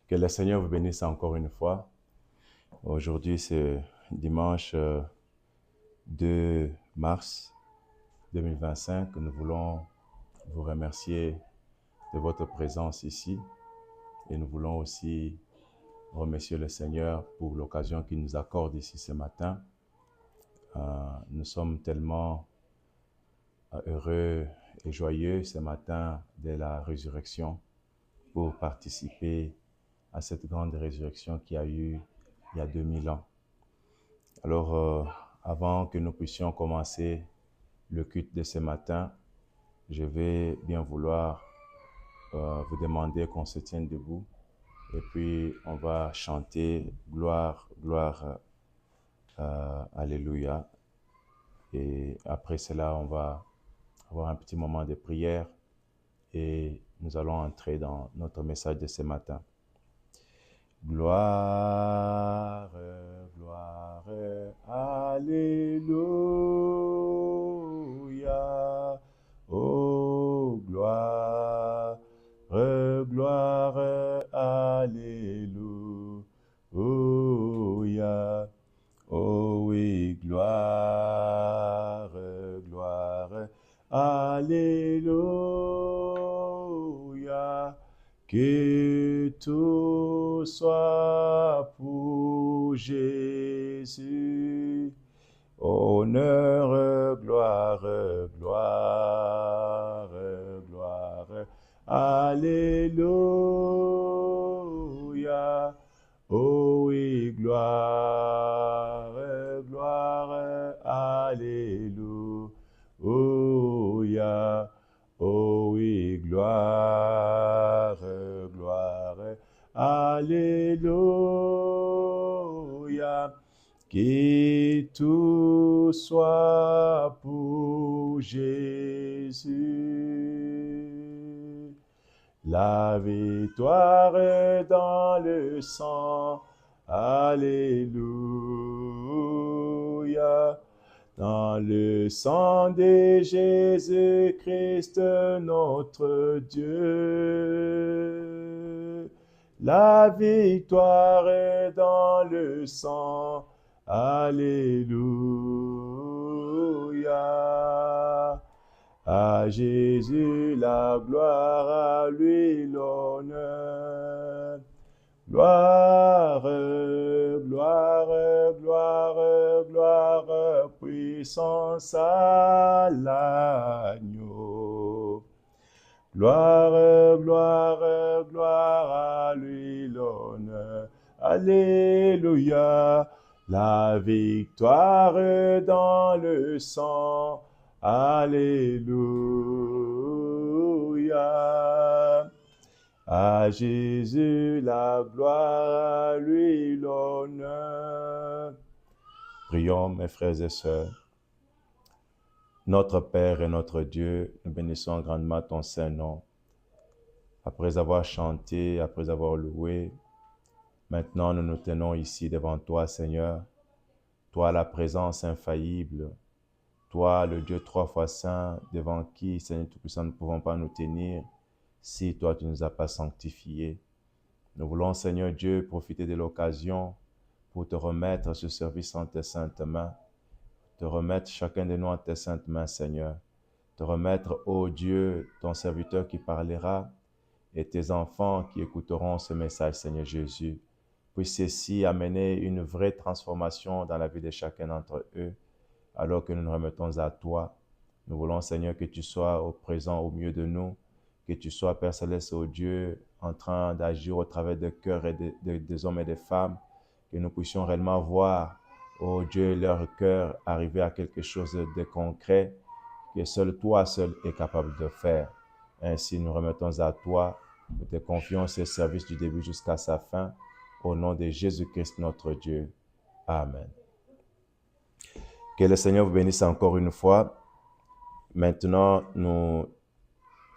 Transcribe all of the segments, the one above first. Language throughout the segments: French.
Que le Seigneur vous bénisse encore une fois. Aujourd'hui, c'est dimanche 2 mars 2025. Nous voulons vous remercier de votre présence ici et nous voulons aussi remercier le Seigneur pour l'occasion qu'il nous accorde ici ce matin. Nous sommes tellement heureux et joyeux ce matin de la résurrection pour participer à cette grande résurrection qui a eu il y a 2000 ans. Alors, avant que nous puissions commencer le culte de ce matin, je vais bien vouloir vous demander qu'on se tienne debout et puis on va chanter gloire, gloire, alléluia. Et après cela, on va avoir un petit moment de prière et nous allons entrer dans notre message de ce matin. Gloire, gloire, alléluia. Oh, gloire, gloire, alléluia. Oh oui, gloire, gloire, alléluia. Que tout soit pour Jésus. Honneur, gloire, gloire, gloire. Alléluia. Oh oui, gloire, gloire, alléluia. Oh oui, gloire, gloire, alléluia. Que tout soit pour Jésus. La victoire est dans le sang, alléluia. Dans le sang de Jésus-Christ, notre Dieu. La victoire est dans le sang, alléluia. À Jésus la gloire, à lui l'honneur. Gloire, gloire, gloire, gloire, puissance à l'agneau. Gloire, gloire, gloire, à lui l'honneur. Alléluia. La victoire est dans le sang. Alléluia. À Jésus la gloire, à lui l'honneur. Prions, mes frères et sœurs. Notre Père et notre Dieu, nous bénissons grandement ton Saint-Nom. Après avoir chanté, après avoir loué, maintenant nous nous tenons ici devant toi, Seigneur. Toi, la présence infaillible. Toi, le Dieu trois fois saint, devant qui, Seigneur Tout-Puissant, nous ne pouvons pas nous tenir si toi, tu ne nous as pas sanctifiés. Nous voulons, Seigneur Dieu, profiter de l'occasion pour te remettre ce service en tes saintes mains, te remettre chacun de nous en tes saintes mains, Seigneur, te remettre, ô Dieu, ton serviteur qui parlera et tes enfants qui écouteront ce message, Seigneur Jésus. Puisse ceci amener une vraie transformation dans la vie de chacun d'entre eux, alors que nous nous remettons à toi. Nous voulons, Seigneur, que tu sois au présent au milieu de nous, que tu sois, Père Céleste, ô Dieu, en train d'agir au travers des cœurs et des hommes et des femmes, que nous puissions réellement voir, ô Dieu, leur cœur arriver à quelque chose de concret, que seul toi seul est capable de faire. Ainsi, nous remettons à toi, nous te confions ce service du début jusqu'à sa fin, au nom de Jésus-Christ notre Dieu. Amen. Que le Seigneur vous bénisse encore une fois. Maintenant, nous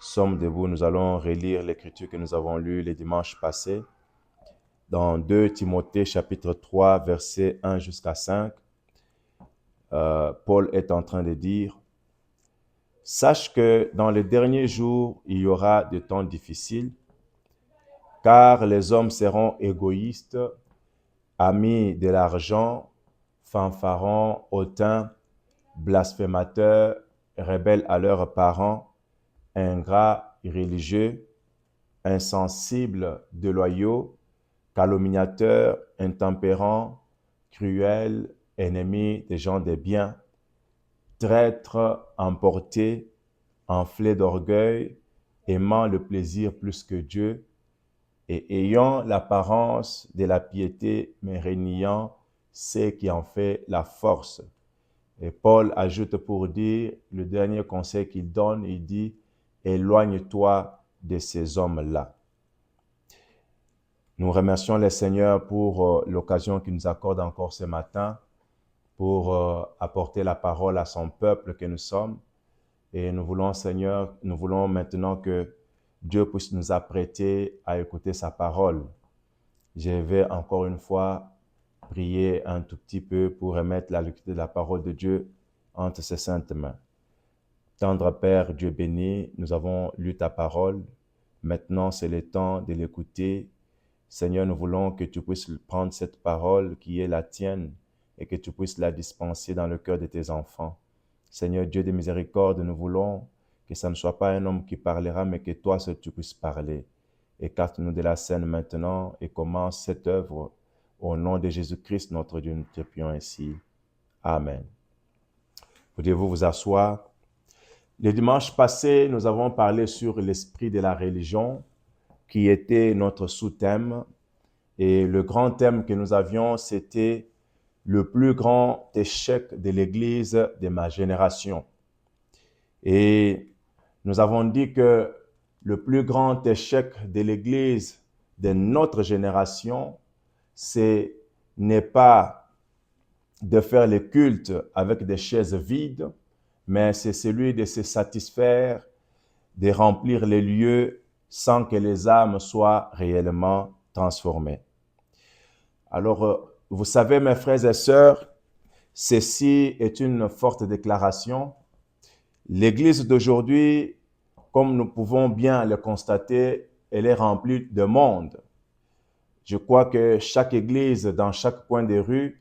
sommes debout, nous allons relire l'écriture que nous avons lue les dimanches passés. Dans 2 Timothée chapitre 3, versets 1 jusqu'à 5, Paul est en train de dire « Sache que dans les derniers jours, il y aura des temps difficiles. car les hommes seront égoïstes, amis de l'argent, fanfarons, hautains, blasphémateurs, rebelles à leurs parents, ingrats, irréligieux, insensibles, déloyaux, calomniateurs, intempérants, cruels, ennemis des gens des biens, traîtres, emportés, enflés d'orgueil, aimant le plaisir plus que Dieu, et ayant l'apparence de la piété, mais reniant ce qui en fait la force. Et Paul ajoute pour dire, le dernier conseil qu'il donne, il dit, éloigne-toi de ces hommes-là. Nous remercions le Seigneur pour l'occasion qu'il nous accorde encore ce matin pour apporter la parole à son peuple que nous sommes. Et nous voulons, Seigneur, nous voulons maintenant que Dieu puisse nous apprêter à écouter sa parole. Je vais encore une fois prier un tout petit peu pour remettre la lecture de la parole de Dieu entre ses saintes mains. Tendre Père, Dieu béni, nous avons lu ta parole. Maintenant, c'est le temps de l'écouter. Seigneur, nous voulons que tu puisses prendre cette parole qui est la tienne et que tu puisses la dispenser dans le cœur de tes enfants. Seigneur Dieu de miséricorde, nous voulons que ça ne soit pas un homme qui parlera, mais que toi seul tu puisses parler. Écarte-nous de la scène maintenant et commence cette œuvre au nom de Jésus-Christ, notre Dieu, nous te prions ainsi. Amen. Pouvez-vous vous asseoir? Le dimanche passé, nous avons parlé sur l'esprit de la religion, qui était notre sous-thème. Et le grand thème que nous avions, c'était le plus grand échec de l'Église de ma génération. Et nous avons dit que le plus grand échec de l'Église de notre génération, ce n'est pas de faire le culte avec des chaises vides, mais c'est celui de se satisfaire, de remplir les lieux sans que les âmes soient réellement transformées. Alors, vous savez, mes frères et sœurs, ceci est une forte déclaration. L'Église d'aujourd'hui, comme nous pouvons bien le constater, elle est remplie de monde. Je crois que chaque église, dans chaque coin des rues,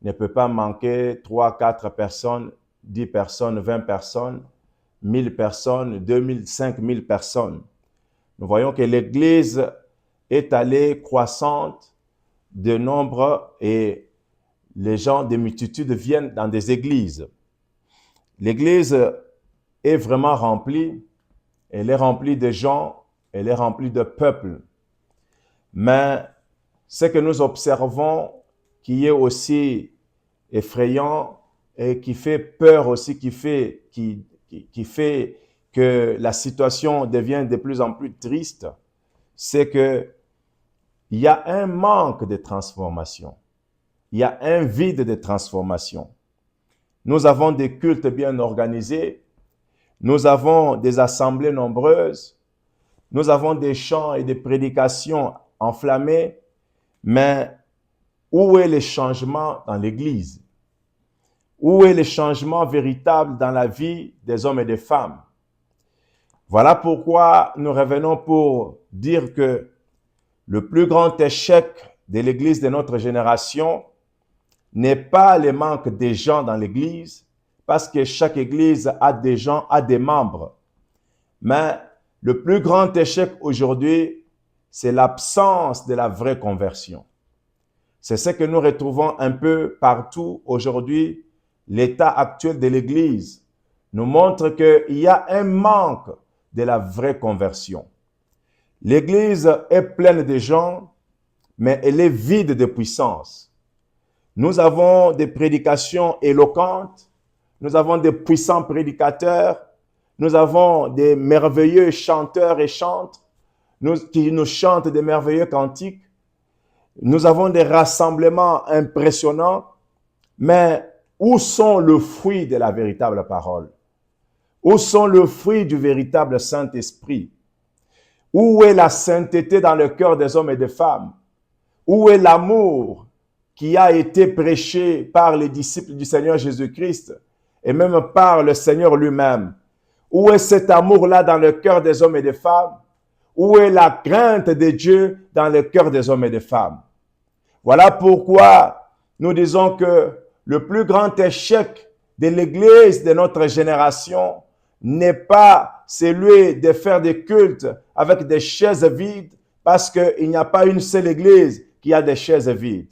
ne peut pas manquer 3, 4 personnes, 10 personnes, 20 personnes, 1000 personnes, 2000, 5000 personnes. Nous voyons que l'Église est allée croissante de nombre et les gens des multitudes viennent dans des églises. L'Église est vraiment remplie, elle est remplie de gens, elle est remplie de peuples. Mais ce que nous observons qui est aussi effrayant et qui fait peur aussi, qui fait que la situation devient de plus en plus triste, c'est que il y a un manque de transformation. Il y a un vide de transformation. Nous avons des cultes bien organisés. Nous avons des assemblées nombreuses. Nous avons des chants et des prédications enflammées. Mais où est le changement dans l'Église? Où est le changement véritable dans la vie des hommes et des femmes? Voilà pourquoi nous revenons pour dire que le plus grand échec de l'Église de notre génération n'est pas le manque des gens dans l'Église, parce que chaque Église a des gens, a des membres. Mais le plus grand échec aujourd'hui, c'est l'absence de la vraie conversion. C'est ce que nous retrouvons un peu partout aujourd'hui. L'état actuel de l'Église nous montre qu'il y a un manque de la vraie conversion. L'Église est pleine de gens, mais elle est vide de puissance. Nous avons des prédications éloquentes, nous avons des puissants prédicateurs, nous avons des merveilleux chanteurs et chantres qui nous chantent des merveilleux cantiques. Nous avons des rassemblements impressionnants, mais où sont le fruit de la véritable parole? Où sont le fruit du véritable Saint-Esprit? Où est la sainteté dans le cœur des hommes et des femmes? Où est l'amour qui a été prêché par les disciples du Seigneur Jésus-Christ et même par le Seigneur lui-même? Où est cet amour-là dans le cœur des hommes et des femmes? Où est la crainte de Dieu dans le cœur des hommes et des femmes? Voilà pourquoi nous disons que le plus grand échec de l'Église de notre génération n'est pas celui de faire des cultes avec des chaises vides, parce qu'il n'y a pas une seule Église qui a des chaises vides.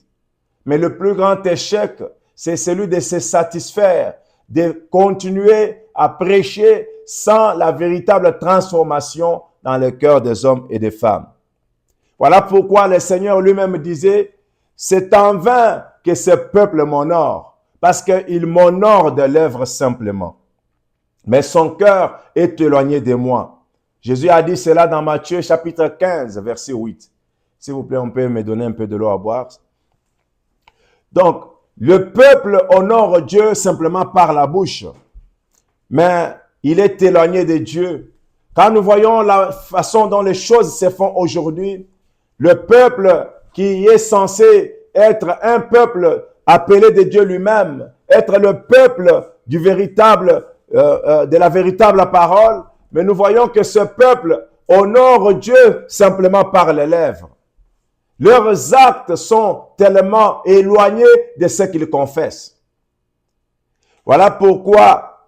Mais le plus grand échec, c'est celui de se satisfaire, de continuer à prêcher sans la véritable transformation dans le cœur des hommes et des femmes. Voilà pourquoi le Seigneur lui-même disait, c'est en vain que ce peuple m'honore, parce qu'il m'honore de l'œuvre simplement. Mais son cœur est éloigné de moi. Jésus a dit cela dans Matthieu chapitre 15, verset 8. S'il vous plaît, on peut me donner un peu de l'eau à boire. Donc, le peuple honore Dieu simplement par la bouche, mais il est éloigné de Dieu. Quand nous voyons la façon dont les choses se font aujourd'hui, le peuple qui est censé être un peuple appelé de Dieu lui-même, être le peuple du véritable, de la véritable parole, mais nous voyons que ce peuple honore Dieu simplement par les lèvres. Leurs actes sont tellement éloignés de ce qu'ils confessent. Voilà pourquoi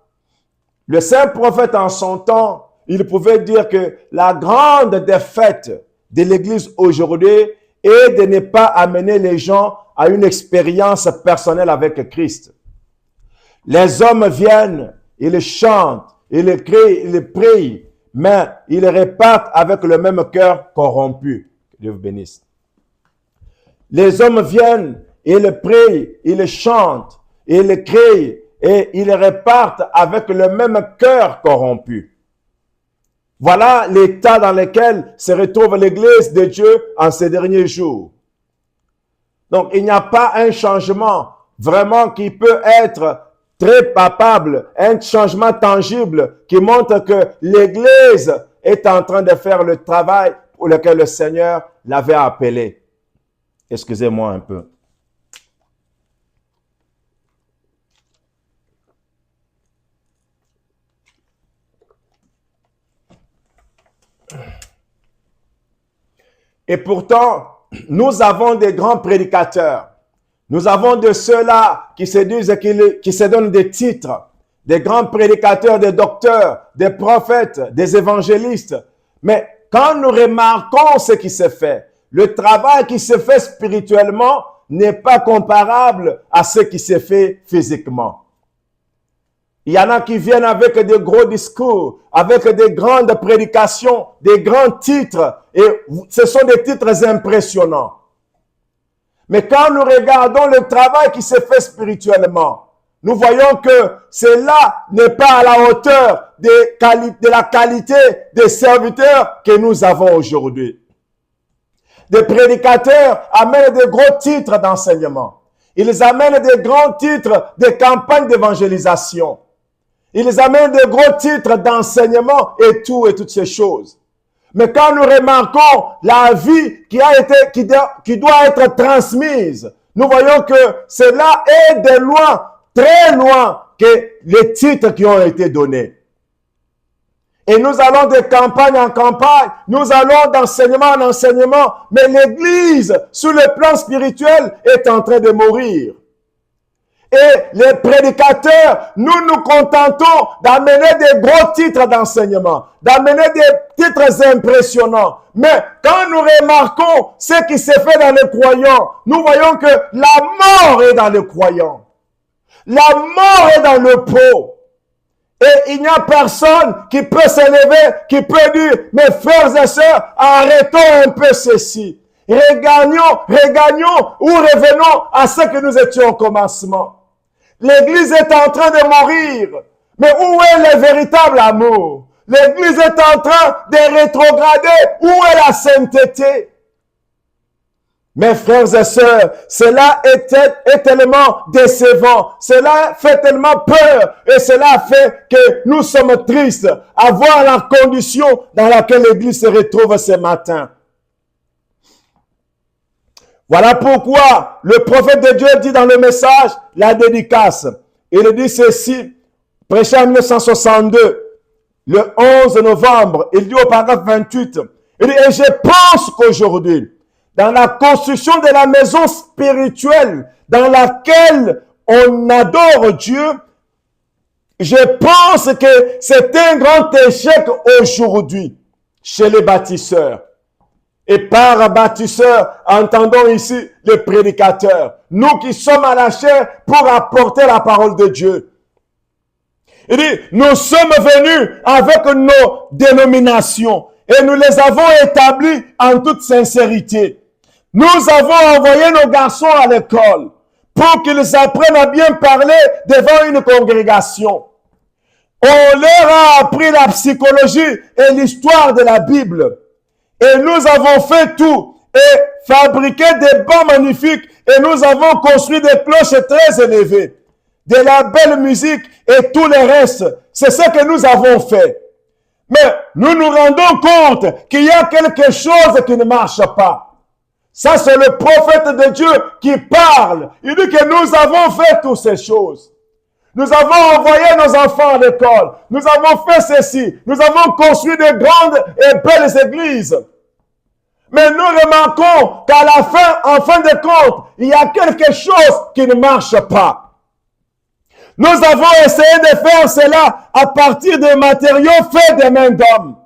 le saint prophète en son temps, il pouvait dire que la grande défaite de l'Église aujourd'hui est de ne pas amener les gens à une expérience personnelle avec Christ. Les hommes viennent, ils chantent, ils crient, ils prient, mais ils repartent avec le même cœur corrompu. Que Dieu vous bénisse. Les hommes viennent, ils prient, ils chantent, ils crient et ils repartent avec le même cœur corrompu. Voilà l'état dans lequel se retrouve l'Église de Dieu en ces derniers jours. Donc, il n'y a pas un changement vraiment qui peut être très palpable, un changement tangible qui montre que l'Église est en train de faire le travail pour lequel le Seigneur l'avait appelé. Excusez-moi un peu. Et pourtant, nous avons des grands prédicateurs. Nous avons de ceux-là qui se disent, qui se donnent des titres, des grands prédicateurs, des docteurs, des prophètes, des évangélistes. Mais quand nous remarquons ce qui se fait, le travail qui se fait spirituellement n'est pas comparable à ce qui se fait physiquement. Il y en a qui viennent avec des gros discours, avec des grandes prédications, des grands titres, et ce sont des titres impressionnants. Mais quand nous regardons le travail qui se fait spirituellement, nous voyons que cela n'est pas à la hauteur de la qualité des serviteurs que nous avons aujourd'hui. Des prédicateurs amènent de gros titres d'enseignement. Ils amènent des grands titres de campagnes d'évangélisation. Ils amènent de gros titres d'enseignement et toutes ces choses. Mais quand nous remarquons la vie qui doit être transmise, nous voyons que cela est de loin, très loin, que les titres qui ont été donnés. Et nous allons de campagne en campagne, nous allons d'enseignement en enseignement, mais l'Église, sur le plan spirituel, est en train de mourir. Et les prédicateurs, nous nous contentons d'amener des gros titres d'enseignement, d'amener des titres impressionnants. Mais quand nous remarquons ce qui se fait dans les croyants, nous voyons que la mort est dans les croyants. La mort est dans le pot. Et il n'y a personne qui peut s'élever, qui peut dire, mes frères et sœurs, arrêtons un peu ceci. Regagnons ou revenons à ce que nous étions au commencement. L'Église est en train de mourir. Mais où est le véritable amour? L'Église est en train de rétrograder. Où est la sainteté? Mes frères et sœurs, cela est tellement décevant. Cela fait tellement peur. Et cela fait que nous sommes tristes à voir la condition dans laquelle l'Église se retrouve ce matin. Voilà pourquoi le prophète de Dieu dit dans le message, la dédicace. Il dit ceci, prêché en 1962, le 11 novembre, il dit au paragraphe 28, Et je pense qu'aujourd'hui, dans la construction de la maison spirituelle dans laquelle on adore Dieu, je pense que c'est un grand échec aujourd'hui chez les bâtisseurs. Et par bâtisseurs, entendons ici les prédicateurs, nous qui sommes à la chair pour apporter la parole de Dieu. Il dit, nous sommes venus avec nos dénominations et nous les avons établies en toute sincérité. Nous avons envoyé nos garçons à l'école pour qu'ils apprennent à bien parler devant une congrégation. On leur a appris la psychologie et l'histoire de la Bible. Et nous avons fait tout et fabriqué des bancs magnifiques et nous avons construit des cloches très élevées, de la belle musique et tout le reste. C'est ce que nous avons fait. Mais nous nous rendons compte qu'il y a quelque chose qui ne marche pas. Ça, c'est le prophète de Dieu qui parle. Il dit que nous avons fait toutes ces choses. Nous avons envoyé nos enfants à l'école. Nous avons fait ceci. Nous avons construit de grandes et belles églises. Mais nous remarquons qu'à la fin, en fin de compte, il y a quelque chose qui ne marche pas. Nous avons essayé de faire cela à partir des matériaux faits des mains d'hommes.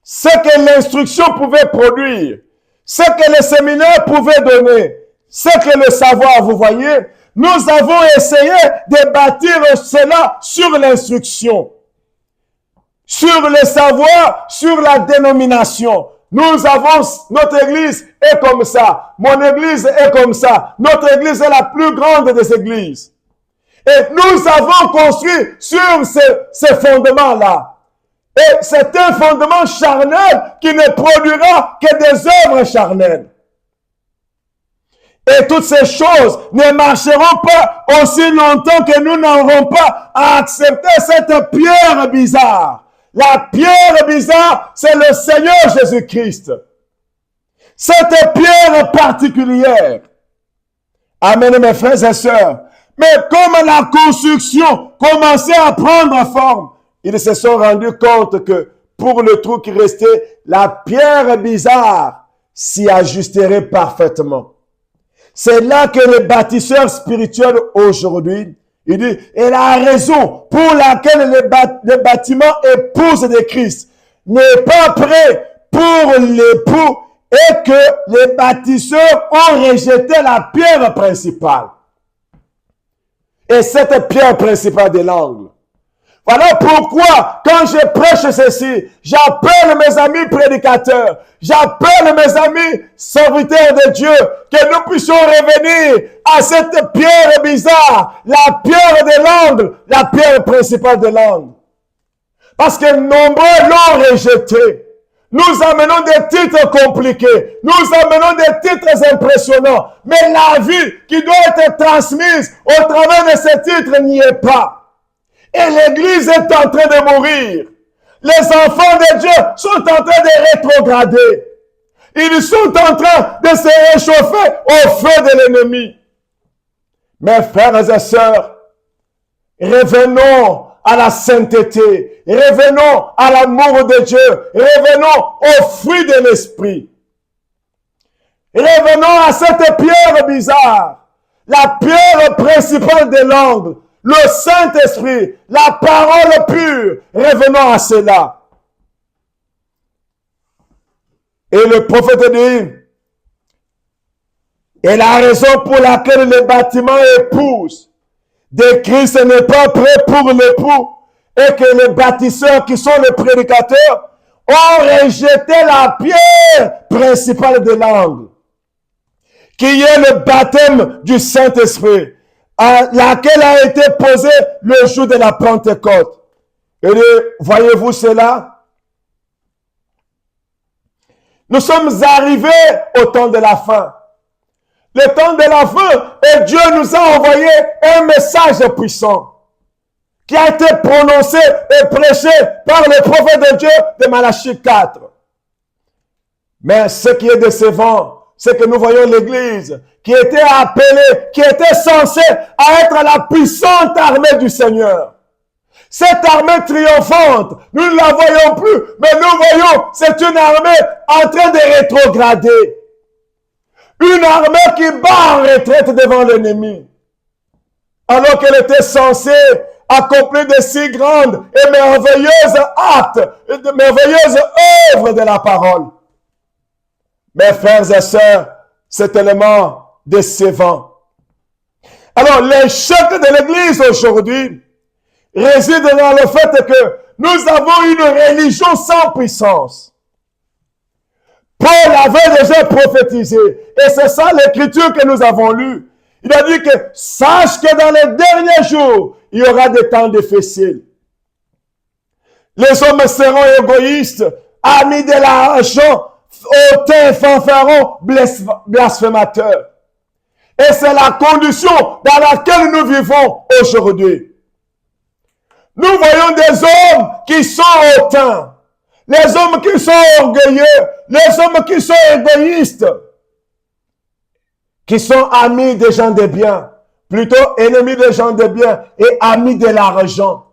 Ce que l'instruction pouvait produire, ce que le séminaire pouvait donner, ce que le savoir, vous voyez, nous avons essayé de bâtir cela sur l'instruction, sur le savoir, sur la dénomination. Nous avons, notre église est comme ça, mon église est comme ça, notre église est la plus grande des églises. Et nous avons construit sur ces fondements-là. Et c'est un fondement charnel qui ne produira que des œuvres charnelles. Et toutes ces choses ne marcheront pas aussi longtemps que nous n'aurons pas à accepter cette pierre bizarre. La pierre bizarre, c'est le Seigneur Jésus-Christ. Cette pierre particulière. Amen, mes frères et sœurs. Mais comme la construction commençait à prendre forme, ils se sont rendus compte que pour le trou qui restait, la pierre bizarre s'y ajusterait parfaitement. C'est là que le bâtisseur spirituel aujourd'hui, il dit, et la raison pour laquelle le bâtiment épouse de Christ n'est pas prêt pour l'époux et que les bâtisseurs ont rejeté la pierre principale. Et cette pierre principale de l'angle. Voilà pourquoi, quand je prêche ceci, j'appelle mes amis prédicateurs, j'appelle mes amis serviteurs de Dieu, que nous puissions revenir à cette pierre bizarre, la pierre de l'angle, la pierre principale de l'angle. Parce que nombreux l'ont rejeté. Nous amenons des titres compliqués, nous amenons des titres impressionnants, mais la vie qui doit être transmise au travers de ces titres n'y est pas. Et l'Église est en train de mourir. Les enfants de Dieu sont en train de rétrograder. Ils sont en train de se réchauffer au feu de l'ennemi. Mes frères et sœurs, revenons à la sainteté, revenons à l'amour de Dieu, revenons au fruit de l'esprit. Revenons à cette pierre bizarre, la pierre principale de l'angle, le Saint-Esprit, la parole pure. Revenons à cela. Et le prophète dit, et la raison pour laquelle le bâtiment épouse de Christ n'est pas prêt pour l'époux, et que les bâtisseurs qui sont les prédicateurs ont rejeté la pierre principale de l'angle, qui est le baptême du Saint-Esprit, à laquelle a été posée le jour de la Pentecôte. Et voyez-vous cela? Nous sommes arrivés au temps de la fin. Le temps de la fin, et Dieu nous a envoyé un message puissant qui a été prononcé et prêché par le prophète de Dieu de Malachie 4. Mais ce qui est décevant, c'est que nous voyons l'Église qui était appelée, qui était censée être la puissante armée du Seigneur. Cette armée triomphante, nous ne la voyons plus, mais nous voyons, c'est une armée en train de rétrograder. Une armée qui bat en retraite devant l'ennemi. Alors qu'elle était censée accomplir de si grandes et merveilleuses actes, de merveilleuses œuvres de la parole. Mes frères et sœurs, c'est tellement décevant. Alors, l'échec de l'Église aujourd'hui réside dans le fait que nous avons une religion sans puissance. Paul avait déjà prophétisé, et c'est ça l'écriture que nous avons lue. Il a dit que sache que dans les derniers jours, il y aura des temps difficiles. Les hommes seront égoïstes, amis de l'argent, hautains, fanfarons, blasphémateurs. Et c'est la condition dans laquelle nous vivons aujourd'hui. Nous voyons des hommes qui sont hautains, les hommes qui sont orgueilleux, les hommes qui sont égoïstes, qui sont amis des gens de bien, plutôt ennemis des gens de bien et amis de l'argent.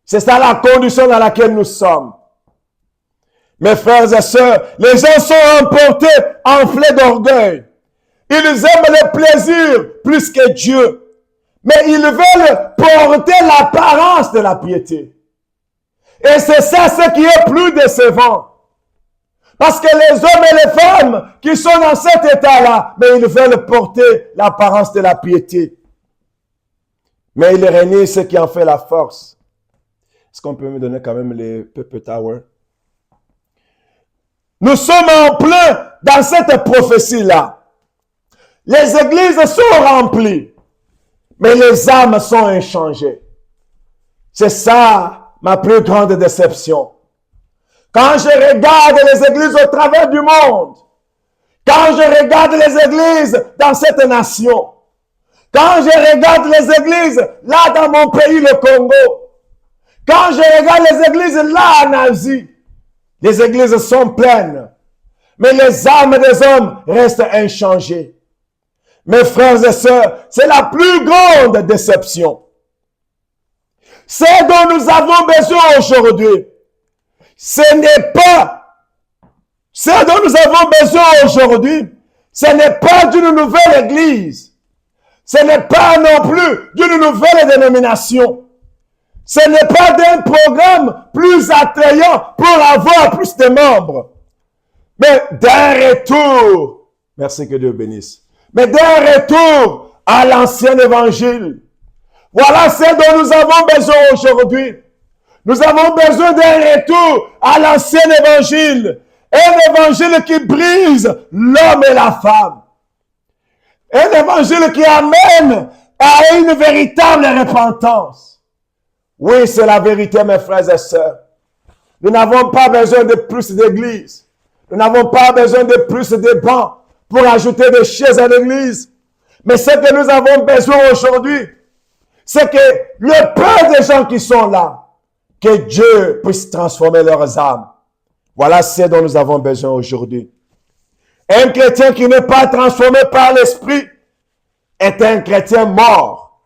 C'est ça la condition dans laquelle nous sommes. Mes frères et sœurs, les gens sont emportés, enflés d'orgueil. Ils aiment le plaisir plus que Dieu. Mais ils veulent porter l'apparence de la piété. Et c'est ça ce qui est plus décevant. Parce que les hommes et les femmes qui sont dans cet état-là, mais ils veulent porter l'apparence de la piété. Mais ils renient ce qui en fait la force. Est-ce qu'on peut me donner quand même les Paper Tower? Nous sommes en plein dans cette prophétie-là. Les églises sont remplies, mais les âmes sont inchangées. C'est ça ma plus grande déception. Quand je regarde les églises au travers du monde, quand je regarde les églises dans cette nation, quand je regarde les églises là dans mon pays, le Congo, quand je regarde les églises là en Asie, les églises sont pleines, mais les âmes des hommes restent inchangées. Mes frères et sœurs, c'est la plus grande déception. Ce dont nous avons besoin aujourd'hui, ce n'est pas, ce dont nous avons besoin aujourd'hui, ce n'est pas d'une nouvelle église. Ce n'est pas non plus d'une nouvelle dénomination. Ce n'est pas d'un programme plus attrayant pour avoir plus de membres. Mais d'un retour, merci que Dieu bénisse, mais d'un retour à l'ancien évangile. Voilà ce dont nous avons besoin aujourd'hui. Nous avons besoin d'un retour à l'ancien évangile. Un évangile qui brise l'homme et la femme. Un évangile qui amène à une véritable repentance. Oui, c'est la vérité, mes frères et sœurs. Nous n'avons pas besoin de plus d'églises. Nous n'avons pas besoin de plus de bancs pour ajouter des chaises à l'église. Mais ce que nous avons besoin aujourd'hui, c'est que le peu de gens qui sont là, que Dieu puisse transformer leurs âmes. Voilà ce dont nous avons besoin aujourd'hui. Un chrétien qui n'est pas transformé par l'Esprit est un chrétien mort.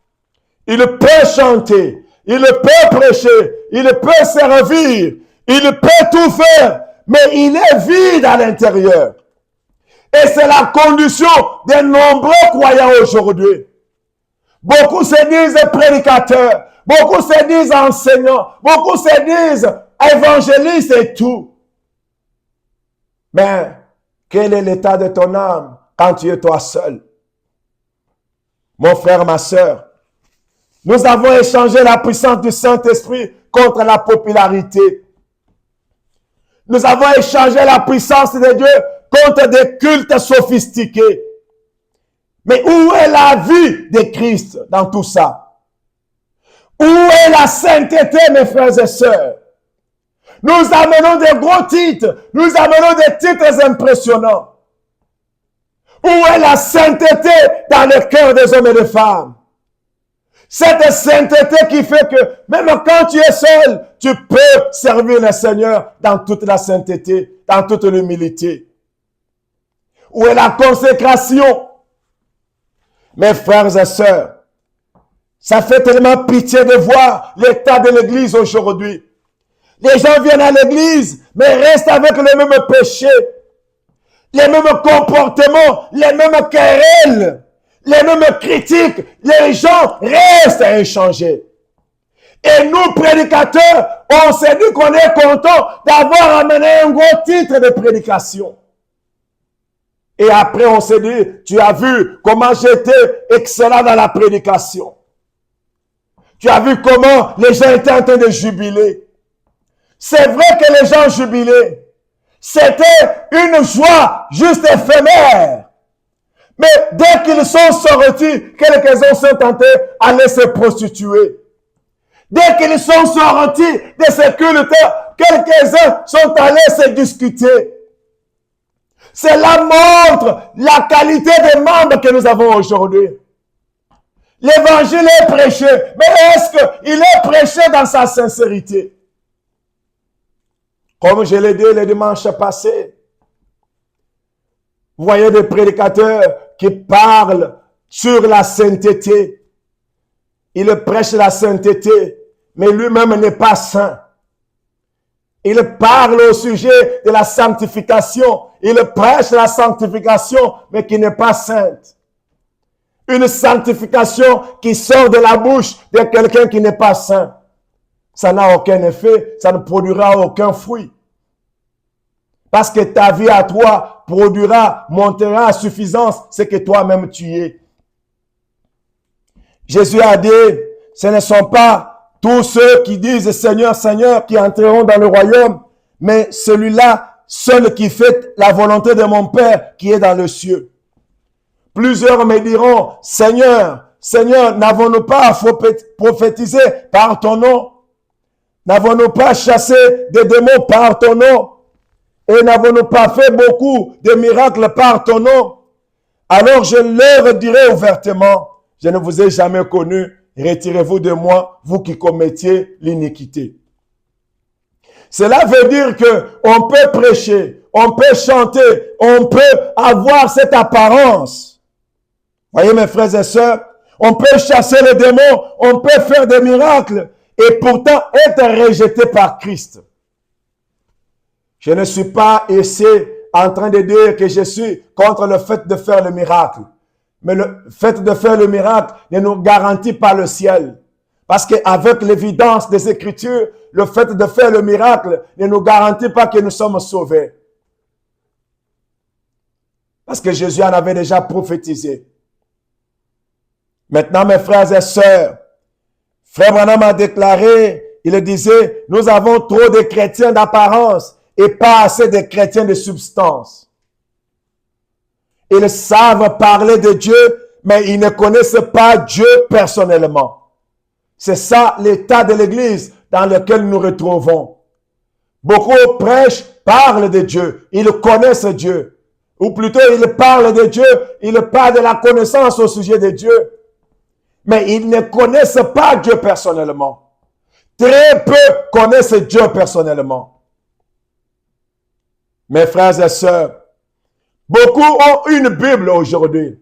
Il peut chanter, il peut prêcher, il peut servir, il peut tout faire, mais il est vide à l'intérieur. Et c'est la condition de nombreux croyants aujourd'hui. Beaucoup se disent prédicateurs, beaucoup se disent enseignants, beaucoup se disent évangélistes et tout. Mais quel est l'état de ton âme quand tu es toi seul? Mon frère, ma sœur, nous avons échangé la puissance du Saint-Esprit contre la popularité. Nous avons échangé la puissance de Dieu contre des cultes sophistiqués. Mais où est la vie de Christ dans tout ça? Où est la sainteté, mes frères et sœurs? Nous amenons des gros titres, nous amenons des titres impressionnants. Où est la sainteté dans le cœur des hommes et des femmes? Cette sainteté qui fait que même quand tu es seul, tu peux servir le Seigneur dans toute la sainteté, dans toute l'humilité. Où est la consécration? Mes frères et sœurs, Ça fait tellement pitié de voir l'état de l'église aujourd'hui. Les gens viennent à l'église, mais restent avec les mêmes péchés, les mêmes comportements, les mêmes querelles, les mêmes critiques. Les gens restent inchangés. Et nous, prédicateurs, on s'est dit qu'on est content d'avoir amené un gros titre de prédication. Et après, on s'est dit, tu as vu comment j'étais excellent dans la prédication. Tu as vu comment les gens étaient en train de jubiler. C'est vrai que les gens jubilaient. C'était une joie juste éphémère. Mais dès qu'ils sont sortis, quelques-uns sont tentés d'aller se prostituer. Dès qu'ils sont sortis de ce culte, quelques-uns sont allés se discuter. Cela montre la qualité des membres que nous avons aujourd'hui. L'évangile est prêché, mais est-ce qu'il est prêché dans sa sincérité? Comme je l'ai dit le dimanche passé, vous voyez des prédicateurs qui parlent sur la sainteté. Il prêche la sainteté, mais lui-même n'est pas saint. Il parle au sujet de la sanctification. Il prêche la sanctification, mais qui n'est pas sainte. Une sanctification qui sort de la bouche de quelqu'un qui n'est pas saint. Ça n'a aucun effet, ça ne produira aucun fruit. Parce que ta vie à toi produira, montera à suffisance ce que toi-même tu es. Jésus a dit, ce ne sont pas tous ceux qui disent Seigneur, Seigneur qui entreront dans le royaume, mais celui-là, seul qui fait la volonté de mon Père qui est dans le ciel. Plusieurs me diront, Seigneur, Seigneur, n'avons-nous pas prophétisé par ton nom? N'avons-nous pas chassé des démons par ton nom? Et n'avons-nous pas fait beaucoup de miracles par ton nom? Alors je leur dirai ouvertement, je ne vous ai jamais connu, retirez-vous de moi, vous qui commettiez l'iniquité. Cela veut dire que on peut prêcher, on peut chanter, on peut avoir cette apparence. Voyez mes frères et sœurs, on peut chasser les démons, on peut faire des miracles et pourtant être rejeté par Christ. Je ne suis pas ici en train de dire que je suis contre le fait de faire le miracle. Mais le fait de faire le miracle ne nous garantit pas le ciel. Parce qu'avec l'évidence des Écritures, le fait de faire le miracle ne nous garantit pas que nous sommes sauvés. Parce que Jésus en avait déjà prophétisé. Maintenant, mes frères et sœurs, Frère Branham a déclaré, il disait, nous avons trop de chrétiens d'apparence et pas assez de chrétiens de substance. Ils savent parler de Dieu, mais ils ne connaissent pas Dieu personnellement. C'est ça l'état de l'Église dans lequel nous nous retrouvons. Beaucoup prêchent, parlent de Dieu, ils connaissent Dieu. Ou plutôt, ils parlent de Dieu, ils parlent de la connaissance au sujet de Dieu. Mais ils ne connaissent pas Dieu personnellement. Très peu connaissent Dieu personnellement. Mes frères et sœurs, beaucoup ont une Bible aujourd'hui,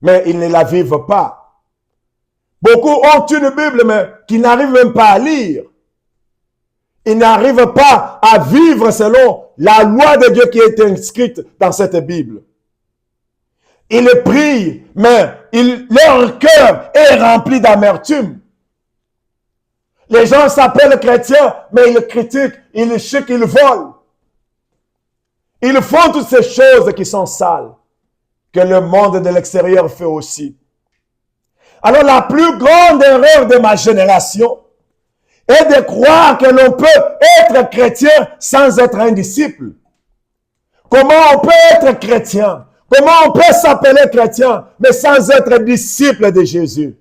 mais ils ne la vivent pas. Beaucoup ont une Bible, mais qui n'arrivent même pas à lire. Ils n'arrivent pas à vivre selon la loi de Dieu qui est inscrite dans cette Bible. Ils prient, mais leur cœur est rempli d'amertume. Les gens s'appellent chrétiens, mais ils critiquent, ils chiquent, ils volent. Ils font toutes ces choses qui sont sales, que le monde de l'extérieur fait aussi. Alors la plus grande erreur de ma génération est de croire que l'on peut être chrétien sans être un disciple. Comment on peut être chrétien? Comment on peut s'appeler chrétien, mais sans être disciple de Jésus?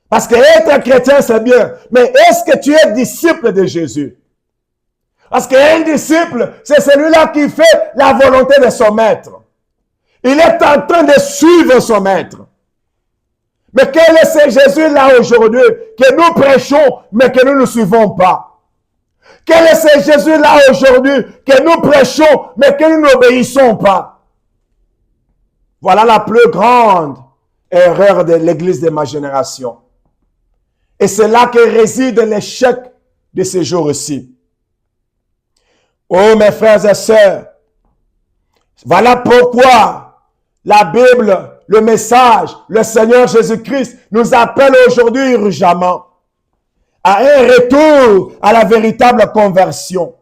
Parce que être chrétien, c'est bien. Mais est-ce que tu es disciple de Jésus? Parce qu'un disciple, c'est celui-là qui fait la volonté de son maître. Il est en train de suivre son maître. Mais quel est ce Jésus-là aujourd'hui que nous prêchons, mais que nous ne suivons pas? Quel est ce Jésus-là aujourd'hui que nous prêchons, mais que nous n'obéissons pas? Voilà la plus grande erreur de l'Église de ma génération. Et c'est là que réside l'échec de ces jours-ci. Oh, mes frères et sœurs, voilà pourquoi la Bible, le message, le Seigneur Jésus-Christ nous appelle aujourd'hui urgemment à un retour à la véritable conversion.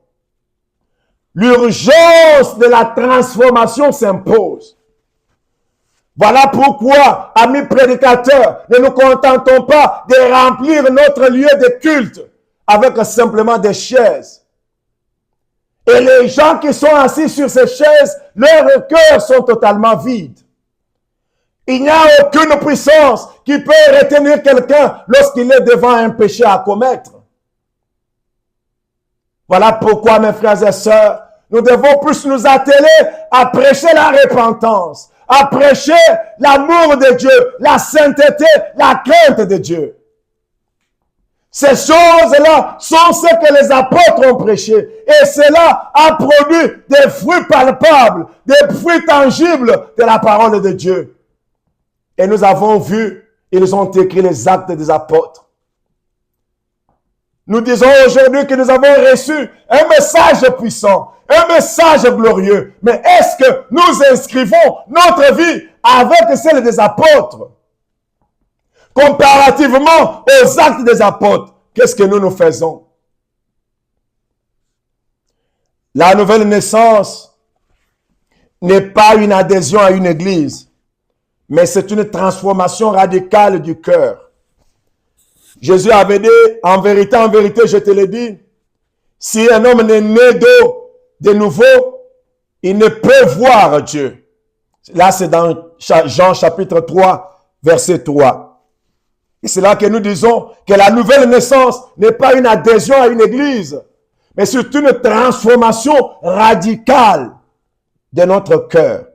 L'urgence de la transformation s'impose. Voilà pourquoi, amis prédicateurs, ne nous contentons pas de remplir notre lieu de culte avec simplement des chaises. Et les gens qui sont assis sur ces chaises, leurs cœurs sont totalement vides. Il n'y a aucune puissance qui peut retenir quelqu'un lorsqu'il est devant un péché à commettre. Voilà pourquoi, mes frères et sœurs, nous devons plus nous atteler à prêcher la repentance, à prêcher l'amour de Dieu, la sainteté, la crainte de Dieu. Ces choses-là sont ce que les apôtres ont prêché. Et cela a produit des fruits palpables, des fruits tangibles de la parole de Dieu. Et nous avons vu, ils ont écrit les actes des apôtres. Nous disons aujourd'hui que nous avons reçu un message puissant, un message glorieux. Mais est-ce que nous inscrivons notre vie avec celle des apôtres? Comparativement aux actes des apôtres, qu'est-ce que nous faisons? La nouvelle naissance n'est pas une adhésion à une église, mais c'est une transformation radicale du cœur. Jésus avait dit, en vérité, je te le dis, si un homme n'est né d'eau de nouveau, il ne peut voir Dieu. Là, c'est dans Jean chapitre 3, verset 3. Et c'est là que nous disons que la nouvelle naissance n'est pas une adhésion à une église, mais c'est une transformation radicale de notre cœur.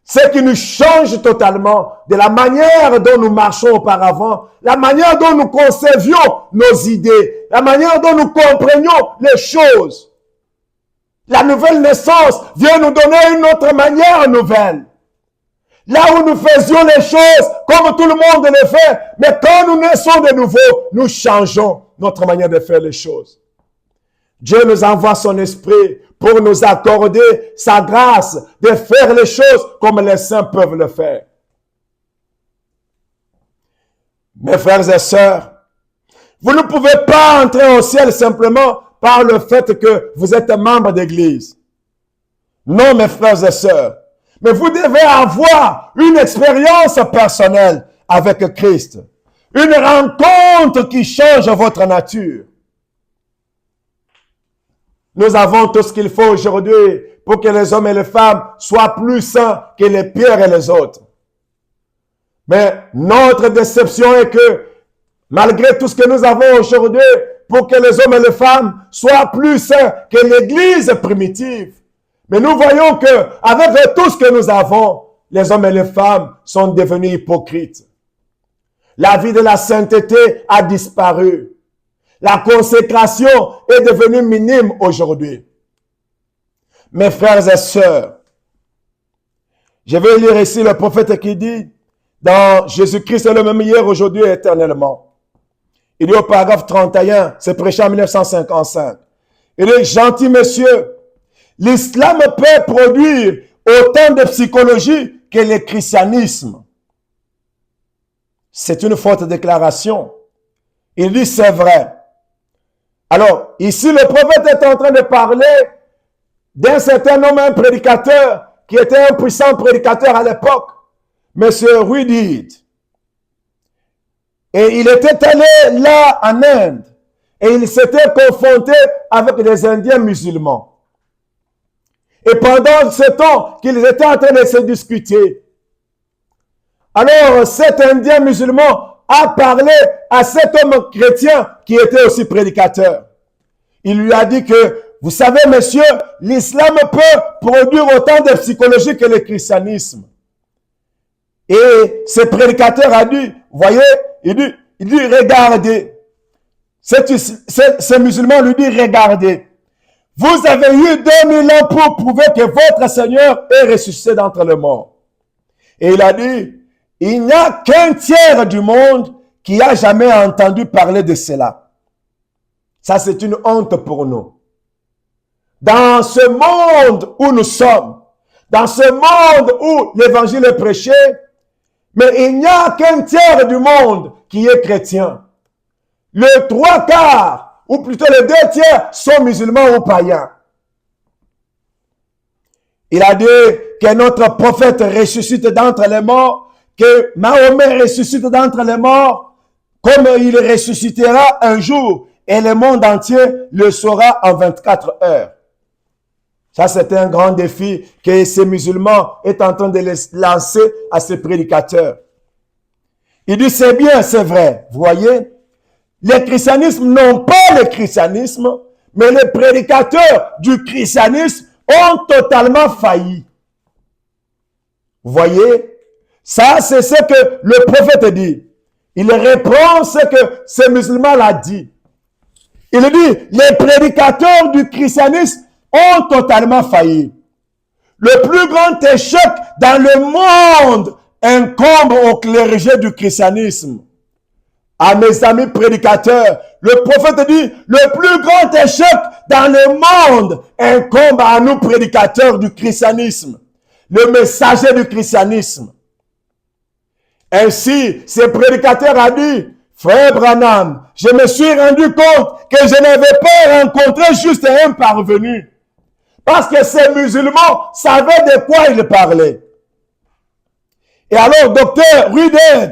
Ce qui nous change totalement de la manière dont nous marchons auparavant, la manière dont nous concevions nos idées, la manière dont nous comprenions les choses. La nouvelle naissance vient nous donner une autre manière nouvelle. Là où nous faisions les choses comme tout le monde les fait, mais quand nous naissons de nouveau, nous changeons notre manière de faire les choses. Dieu nous envoie son esprit pour nous accorder sa grâce de faire les choses comme les saints peuvent le faire. Mes frères et sœurs, vous ne pouvez pas entrer au ciel simplement par le fait que vous êtes membre d'église. Non, mes frères et sœurs. Mais vous devez avoir une expérience personnelle avec Christ. Une rencontre qui change votre nature. Nous avons tout ce qu'il faut aujourd'hui pour que les hommes et les femmes soient plus saints que les pires et les autres. Mais notre déception est que malgré tout ce que nous avons aujourd'hui, pour que les hommes et les femmes soient plus saints que l'Église primitive, mais nous voyons que avec tout ce que nous avons, les hommes et les femmes sont devenus hypocrites. La vie de la sainteté a disparu. La consécration est devenue minime aujourd'hui. Mes frères et sœurs, je vais lire ici le prophète qui dit, dans Jésus-Christ est le même hier, aujourd'hui et éternellement. Il dit au paragraphe 31, c'est prêché en 1955. Il dit, gentil monsieur, l'islam peut produire autant de psychologie que le christianisme. C'est une forte déclaration. Il dit, c'est vrai. Alors, ici, le prophète est en train de parler d'un certain homme, un prédicateur, qui était un puissant prédicateur à l'époque, Monsieur Ruidid. Et il était allé là en Inde, et il s'était confronté avec des Indiens musulmans. Et pendant ce temps qu'ils étaient en train de se discuter, alors cet Indien musulman a parlé à cet homme chrétien qui était aussi prédicateur. Il lui a dit que, vous savez, monsieur, l'islam peut produire autant de psychologie que le christianisme. Et ce prédicateur a dit, voyez, il dit, regardez. Ce musulman lui dit, regardez. Vous avez eu 2000 ans pour prouver que votre Seigneur est ressuscité d'entre les morts. Et il a dit, Il n'y a qu'un tiers du monde qui a jamais entendu parler de cela. Ça, c'est une honte pour nous. Dans ce monde où nous sommes, dans ce monde où l'évangile est prêché, mais il n'y a qu'un tiers du monde qui est chrétien. Le 3/4, ou plutôt les 2/3, sont musulmans ou païens. Il a dit que notre prophète ressuscite d'entre les morts, que Mahomet ressuscite d'entre les morts, comme il ressuscitera un jour, et le monde entier le saura en 24 heures. Ça, c'est un grand défi que ces musulmans est en train de lancer à ces prédicateurs. Il dit, c'est bien, c'est vrai. Vous voyez, les christianismes n'ont pas le christianisme, mais les prédicateurs du christianisme ont totalement failli. Vous voyez, ça, c'est ce que le prophète dit. Il reprend ce que ce musulman l'a dit. Il dit, les prédicateurs du christianisme ont totalement failli. Le plus grand échec dans le monde incombe au clergé du christianisme. À mes amis prédicateurs, le prophète dit, le plus grand échec dans le monde incombe à nous prédicateurs du christianisme, le messager du christianisme. Ainsi, ce prédicateur a dit, frère Branham, je me suis rendu compte que je n'avais pas rencontré juste un parvenu. Parce que ces musulmans savaient de quoi ils parlaient. Et alors, docteur Rudet,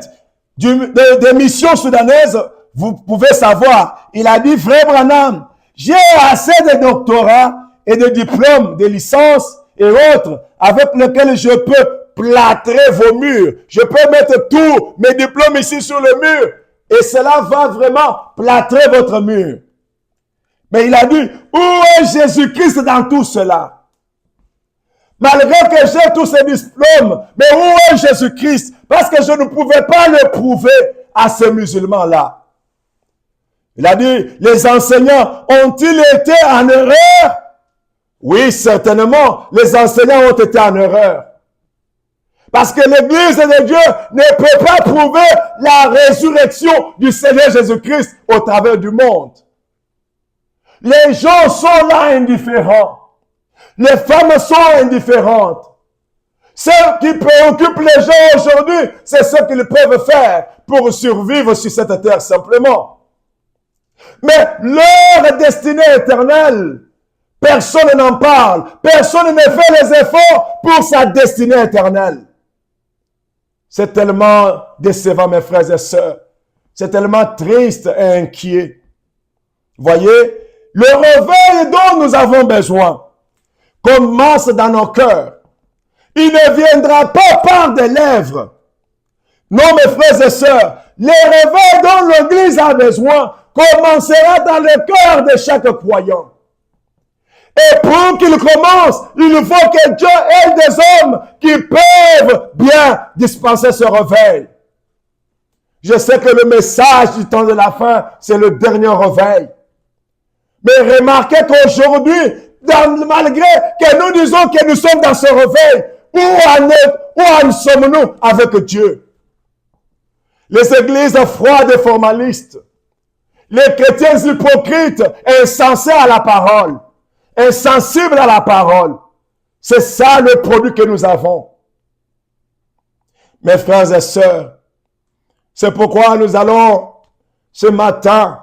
des missions soudanaises, vous pouvez savoir, il a dit, frère Branham, j'ai assez de doctorats et de diplômes, de licences et autres avec lesquels je peux plâtrer vos murs. Je peux mettre tous mes diplômes ici sur le mur et cela va vraiment plâtrer votre mur. Mais il a dit, où est Jésus-Christ dans tout cela? Malgré que j'ai tous ces diplômes, mais où est Jésus-Christ? Parce que je ne pouvais pas le prouver à ces musulmans-là. Il a dit, les enseignants ont-ils été en erreur? Oui, certainement, les enseignants ont été en erreur. Parce que l'Église de Dieu ne peut pas prouver la résurrection du Seigneur Jésus-Christ au travers du monde. Les gens sont là indifférents. Les femmes sont indifférentes. Ce qui préoccupe les gens aujourd'hui, c'est ce qu'ils peuvent faire pour survivre sur cette terre simplement. Mais leur destinée éternelle, personne n'en parle. Personne ne fait les efforts pour sa destinée éternelle. C'est tellement décevant, mes frères et sœurs. C'est tellement triste et inquiet. Voyez, le réveil dont nous avons besoin commence dans nos cœurs. Il ne viendra pas par des lèvres. Non, mes frères et sœurs, le réveil dont l'Église a besoin commencera dans le cœur de chaque croyant. Et pour qu'il commence, il faut que Dieu ait des hommes qui peuvent bien dispenser ce réveil. Je sais que le message du temps de la fin, c'est le dernier réveil. Mais remarquez qu'aujourd'hui, malgré que nous disons que nous sommes dans ce réveil, où en sommes-nous avec Dieu? Les églises froides et formalistes, les chrétiens hypocrites, insensés à la parole, insensibles à la parole. C'est ça le produit que nous avons. Mes frères et sœurs, c'est pourquoi nous allons ce matin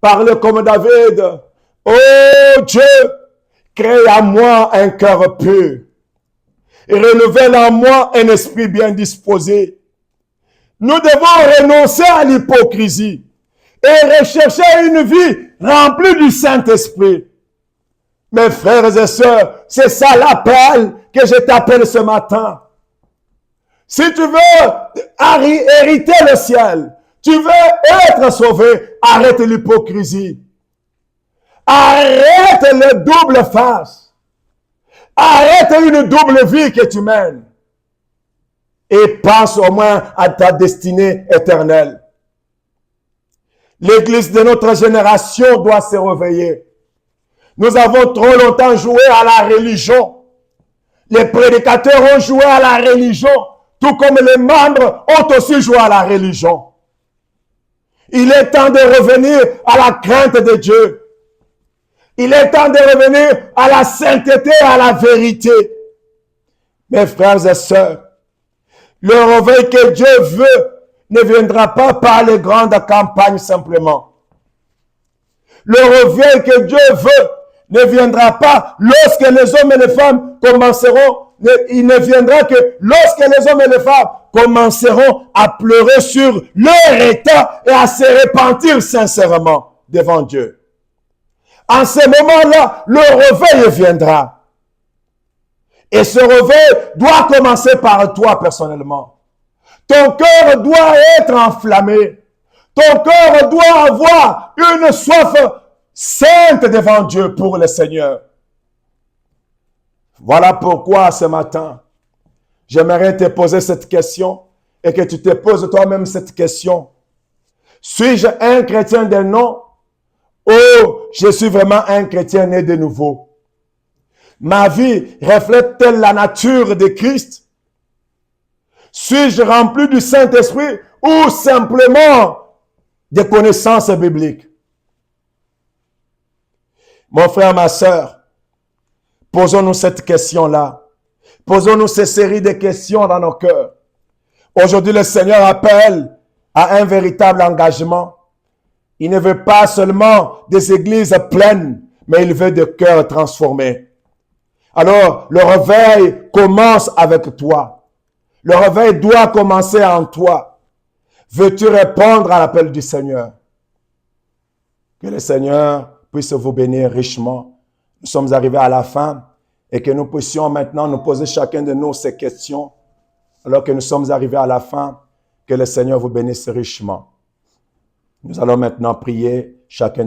parler comme David. Oh Dieu, crée à moi un cœur pur et renouvelle en moi un esprit bien disposé. Nous devons renoncer à l'hypocrisie et rechercher une vie remplie du Saint-Esprit. Mes frères et sœurs, c'est ça l'appel que je t'appelle ce matin. Si tu veux hériter le ciel, tu veux être sauvé, arrête l'hypocrisie. Arrête le double face. Arrête une double vie que tu mènes. Et pense au moins à ta destinée éternelle. L'Église de notre génération doit se réveiller. Nous avons trop longtemps joué à la religion. Les prédicateurs ont joué à la religion tout comme les membres ont aussi joué à la religion. Il est temps de revenir à la crainte de Dieu. Il est temps de revenir à la sainteté, à la vérité. Mes frères et sœurs, le réveil que Dieu veut ne viendra pas par les grandes campagnes simplement. Le réveil que Dieu veut ne viendra pas lorsque les hommes et les femmes commenceront. Il ne viendra que lorsque les hommes et les femmes commenceront à pleurer sur leur état et à se repentir sincèrement devant Dieu. En ce moment-là, le réveil viendra. Et ce réveil doit commencer par toi personnellement. Ton cœur doit être enflammé. Ton cœur doit avoir une soif sainte devant Dieu pour le Seigneur. Voilà pourquoi ce matin, j'aimerais te poser cette question et que tu te poses toi-même cette question. Suis-je un chrétien de nom ou je suis vraiment un chrétien né de nouveau? Ma vie reflète-t-elle la nature de Christ? Suis-je rempli du Saint-Esprit ou simplement des connaissances bibliques? Mon frère, ma sœur, posons-nous cette question-là. Posons-nous ces séries de questions dans nos cœurs. Aujourd'hui, le Seigneur appelle à un véritable engagement. Il ne veut pas seulement des églises pleines, mais il veut des cœurs transformés. Alors, le réveil commence avec toi. Le réveil doit commencer en toi. Veux-tu répondre à l'appel du Seigneur? Que le Seigneur puisse vous bénir richement. Nous sommes arrivés à la fin et que nous puissions maintenant nous poser chacun de nous ces questions. Alors que nous sommes arrivés à la fin, que le Seigneur vous bénisse richement. Nous allons maintenant prier chacun de nous.